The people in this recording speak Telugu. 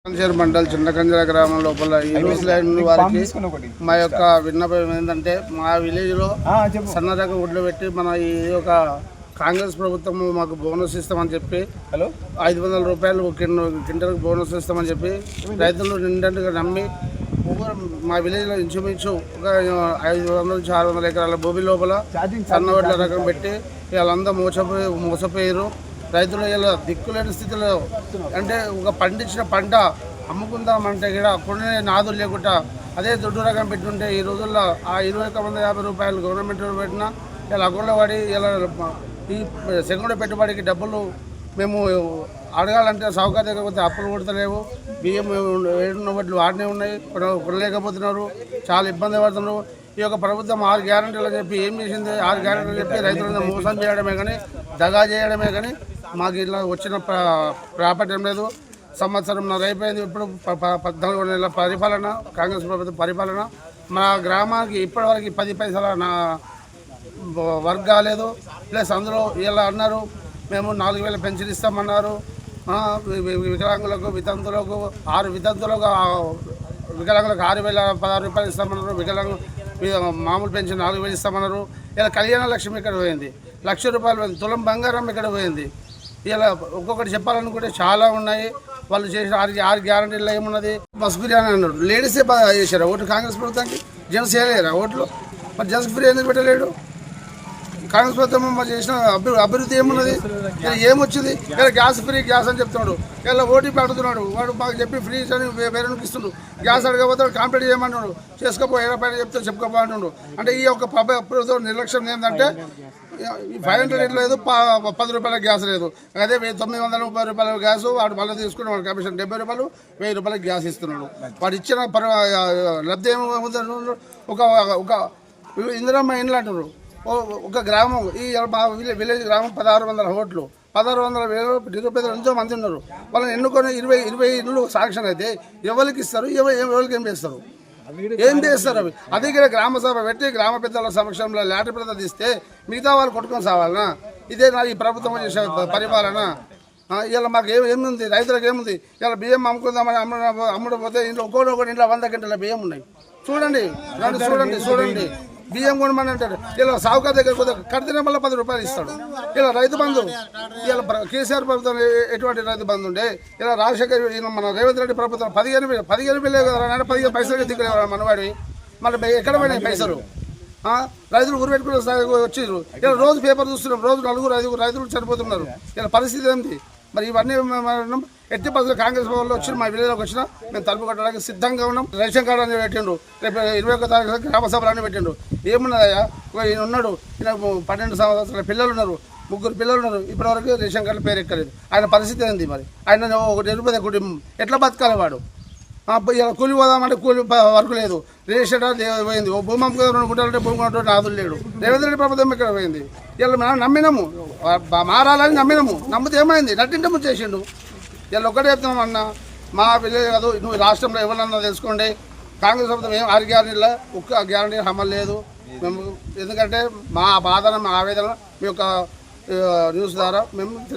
కంచేరు మండల్ చిన్నకంజర గ్రామం లోపల ఈ న్యూస్ లైన్ వారికి మా యొక్క విన్నపం ఏంటంటే మా విలేజ్లో సన్నరక గుడ్లు పెట్టి మన ఈ యొక్క కాంగ్రెస్ ప్రభుత్వం మాకు బోనస్ ఇస్తామని చెప్పి 500 రూపాయలు క్వింటల్కి బోనస్ ఇస్తామని చెప్పి రైతులు నిండుగా నమ్మి మా విలేజ్లో ఇంచుమించు ఒక 500 నుంచి 600 ఎకరాల భూమి లోపల సన్నవడ్ల రకం పెట్టి వాళ్ళంతా మోసపోయారు. రైతులు ఇలా దిక్కులేని స్థితిలో అంటే ఒక పండించిన పంట అమ్ముకుందామంటే కూడా కొన్ని నాదులు లేకుండా అదే దొడ్డు రకం పెట్టుంటే ఈ రోజుల్లో ఆ 2150 రూపాయలు గవర్నమెంట్ పెట్టినా ఇలా అకౌంట్లో పడి ఇలా ఈ సెకండ్ పెట్టుబడికి డబ్బులు మేము అడగాలంటే సౌకర్యం లేకపోతే అప్పులు కొడతలేవు. బియ్యం 7 వడ్లు ఆడనే ఉన్నాయి, కొనలేకపోతున్నారు, చాలా ఇబ్బంది పడుతున్నారు. ఈ యొక్క ప్రభుత్వం 6 గ్యారెంటీలు చెప్పి ఏం చేసింది? 6 గ్యారెంటీలు చెప్పి రైతులను మోసం చేయడమే కానీ దగా చేయడమే కానీ మాకు ఇట్లా వచ్చిన ప్రాపర్టీ ఏం లేదు. సంవత్సరంన్నర అయిపోయింది. ఇప్పుడు 14 నెలల పరిపాలన, కాంగ్రెస్ ప్రభుత్వం పరిపాలన. మా గ్రామానికి ఇప్పటివరకు 10 పైసల నా వర్క్ కాలేదు. ప్లస్ అందులో ఇలా అన్నారు మేము 4000 పెన్షన్ ఇస్తామన్నారు. వికలాంగులకు వితంతులకు 6 వితంతులకు వికలాంగులకు 6016 రూపాయలు ఇస్తామన్నారు. మామూలు పెన్షన్ 4000 ఇస్తామన్నారు. ఇలా కళ్యాణ లక్ష్మి ఇక్కడ పోయింది, 1,00,000 రూపాయలు పోయింది, తులం బంగారం ఇక్కడ పోయింది. ఇలా ఒక్కొక్కటి చెప్పాలనుకుంటే చాలా ఉన్నాయి. వాళ్ళు చేసిన 6 గ్యారంటీల్లో ఏమున్నది? బస్ బిర్యానీ అన్నాడు, లేడీసే చేశారు ఓట్లు కాంగ్రెస్ ప్రభుత్వానికి, జెంట్స్ చేయలేరా ఓట్లు? మరి జెంట్స్ ఫ్రీ ఎందుకు పెట్టలేడు? కాంగ్రెస్ ప్రభుత్వం చేసిన అభివృద్ధి ఏమున్నది? ఏమొచ్చింది? ఇలా గ్యాస్ ఫ్రీ గ్యాస్ అని చెప్తున్నాడు, ఇలా ఓటీపీ అడుగుతున్నాడు. వాడు మాకు చెప్పి ఫ్రీ అని వేరేకి ఇస్తున్నాడు. గ్యాస్ అడగకపోతే కంప్లీట్ చేయమన్నాడు, చేసుకోపో ఏడపైన చెప్తే చెప్పుకోపో అంటున్నాడు. అంటే ఈ యొక్క ప్రభుత్వం నిర్లక్ష్యం ఏంటంటే 500 లేదు, 10 రూపాయల గ్యాస్ లేదు. అదే 930 రూపాయల గ్యాస్ వాడు మళ్ళీ తీసుకుని వాడు కమిషన్ 70 రూపాయలు 1000 రూపాయలకి గ్యాస్ ఇస్తున్నాడు. వాడు ఇచ్చిన లబ్ధి ఏమవుతుంది? ఒక ఇందిరమ్మ ఇండ్లు అంటున్నారు. ఒక గ్రామం ఈ విలేజ్ గ్రామం 1600 ఓట్లు, 1600 నిరుపేదలు ఎంతో మంది ఉన్నారు. వాళ్ళని ఎన్నుకొని 20 ఇళ్ళు సాంక్షన్ అయితే ఎవరికి ఇస్తారు? ఎవరికి ఏం చేస్తారు? ఏం చేస్తారు? అవి అదే గ్రామ సభ పెట్టి గ్రామ పెద్దల సమక్షంలో లాటరీ పెద్ద తీస్తే మిగతా వాళ్ళు కొట్టుకొని సావాలనా? ఇదే నా ఈ ప్రభుత్వం చేసే పరిపాలన. ఇలా మాకు ఏముంది? రైతులకు ఏముంది? ఇలా బియ్యం అమ్ముకుందామని అమ్ముడు పోతే ఇంట్లో ఒక్కొక్కటి ఇంట్లో 100 గంటల బియ్యం ఉన్నాయి. చూడండి చూడండి బియ్యం కొనమని అంటాడు. ఇలా సావుకారు దగ్గర కడితేనే మళ్ళీ 10 రూపాయలు ఇస్తాడు. ఇలా రైతు బంధు, ఇలా కేసీఆర్ ప్రభుత్వం ఎటువంటి రైతు బంధు ఉండే? ఇలా రాజశేఖర్ మన రేవంత్ రెడ్డి ప్రభుత్వం 15 వేలే కదా, 15 పైసలు దిక్కులేవు మనవాడి. మళ్ళీ ఎక్కడ పోయినాయి పైసలు? రైతులు ఊరుపెట్టుకుని వచ్చారు. ఇలా రోజు పేపర్ చూస్తున్నాం, రోజు 4-5 రైతులు చనిపోతున్నారు. ఇలా పరిస్థితి ఏంటి? మరి ఇవన్నీ ఎట్టి పద్ధతులు కాంగ్రెస్ వాళ్ళు వచ్చి మా విలేజ్లోకి వచ్చినా మేము తలుపు కట్టడానికి సిద్ధంగా ఉన్నాం. రేషన్ కార్డు అని పెట్టిండు, రేపు 21వ తారీఖు గ్రామ సభలు అని పెట్టిండు. ఏమున్నదయ్యా? ఈయన ఉన్నాడు, ఈయన 12 సంవత్సరాల పిల్లలు ఉన్నారు, 3 పిల్లలు ఉన్నారు. ఇప్పటివరకు రేషన్ కార్డు పేరు ఎక్కలేదు. ఆయన పరిస్థితి ఏంది? మరి ఆయన ఒక నిరుపేద కుటుంబం ఎట్లా బతకాలి వాడు? ఇలా కూలి పోదామంటే కూలి వరకు లేదు, రేషన్ పోయింది. ఓ భూమి అమ్ముకుని 2 గుంటలంటే భూమి కొన్నటువంటి నాదులు లేడు. రేవంత్ రెడ్డి ప్రభుత్వం ఇక్కడ పోయింది. ఇలా మనం నమ్మినాము, మారాలని నమ్మినాము. నమ్మితే ఏమైంది? నట్టింటే చేసిండు. ఇలా ఒక్కటే చెప్తున్నాం అన్న, మా విలేజ్ కాదు, నువ్వు రాష్ట్రంలో ఎవరన్నా తెలుసుకోండి. కాంగ్రెస్ ప్రభుత్వం 6 గ్యారంటీలో ఒక్క గ్యారంటీ అమలు లేదు. మేము ఎందుకంటే మా బాధన, మా ఆవేదన మీ యొక్క న్యూస్ ద్వారా మేము